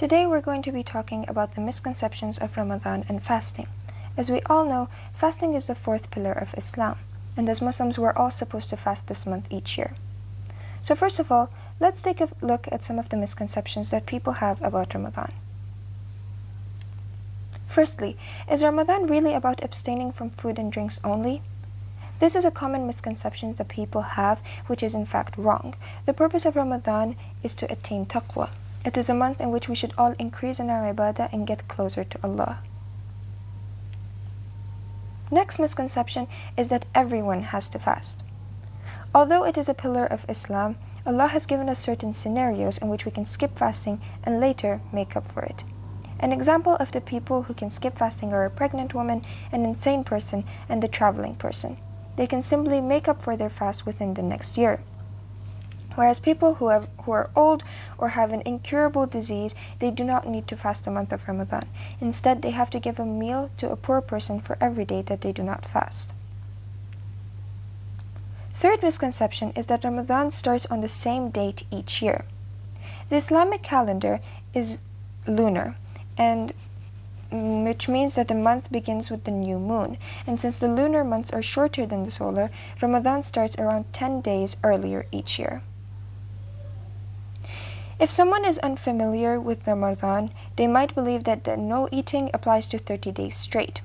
Today we're going to be talking about the misconceptions of Ramadan and fasting. As we all know, fasting is the fourth pillar of Islam, and as Muslims we're all supposed to fast this month each year. So first of all, let's take a look at some of the misconceptions that people have about Ramadan. Firstly, is Ramadan really about abstaining from food and drinks only? This is a common misconception that people have, which is in fact wrong. The purpose of Ramadan is to attain taqwa. It is a month in which we should all increase in our ibadah and get closer to Allah. Next misconception is that everyone has to fast. Although it is a pillar of Islam, Allah has given us certain scenarios in which we can skip fasting and later make up for it. An example of the people who can skip fasting are a pregnant woman, an insane person, and a traveling person. They can simply make up for their fast within the next year. Whereas people who are old or have an incurable disease, they do not need to fast the month of Ramadan. Instead, they have to give a meal to a poor person for every day that they do not fast. Third misconception is that Ramadan starts on the same date each year. The Islamic calendar is lunar, and which means that the month begins with the new moon. And since the lunar months are shorter than the solar, Ramadan starts around 10 days earlier each year. If someone is unfamiliar with Ramadan, they might believe that the no eating applies to 30 days straight,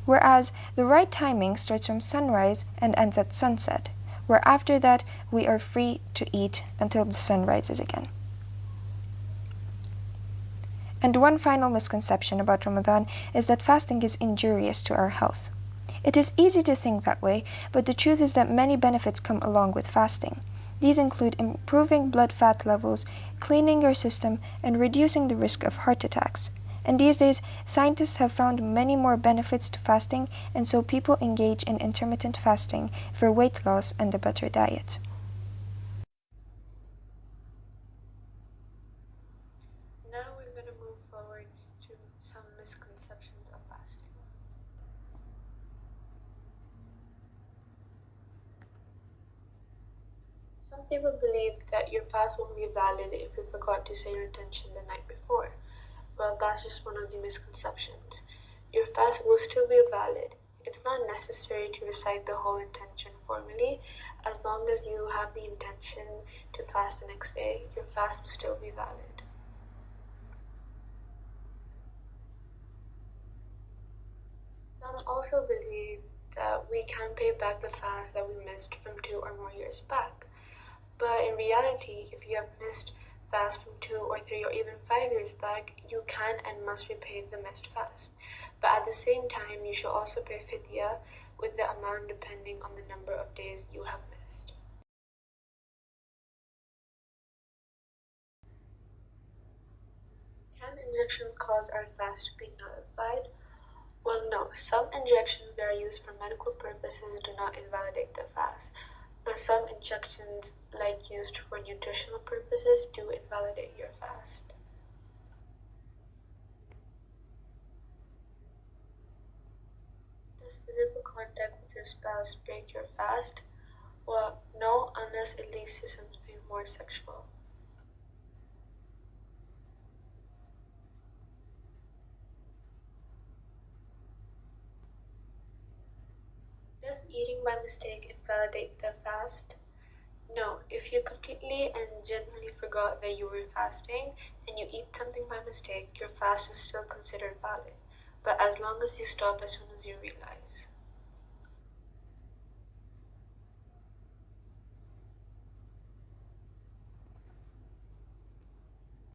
whereas the right timing starts from sunrise and ends at sunset, where after that we are free to eat until the sun rises again. And one final misconception about Ramadan is that fasting is injurious to our health. It is easy to think that way, but the truth is that many benefits come along with fasting. These include improving blood fat levels, cleaning your system, and reducing the risk of heart attacks. And these days, scientists have found many more benefits to fasting, and so people engage in intermittent fasting for weight loss and a better diet. Now we're going to move forward to some misconceptions of fasting. Some people believe that your fast won't be valid if you forgot to say your intention the night before. Well, that's just one of the misconceptions. Your fast will still be valid. It's not necessary to recite the whole intention formally. As long as you have the intention to fast the next day, your fast will still be valid. Some also believe that we can pay back the fast that we missed from 2 or more years back. But in reality, if you have missed fast from 2 or 3 or even 5 years back, you can and must repay the missed fast. But at the same time, you should also pay fidya with the amount depending on the number of days you have missed. Can injections cause our fast to be nullified? Well, no. Some injections that are used for medical purposes do not invalidate the fast. But some injections, like used for nutritional purposes, do invalidate your fast. Does physical contact with your spouse break your fast? Well, no, unless it leads to something more sexual. Does eating by mistake invalidate the fast? No, if you completely and genuinely forgot that you were fasting and you eat something by mistake, your fast is still considered valid, but as long as you stop as soon as you realize.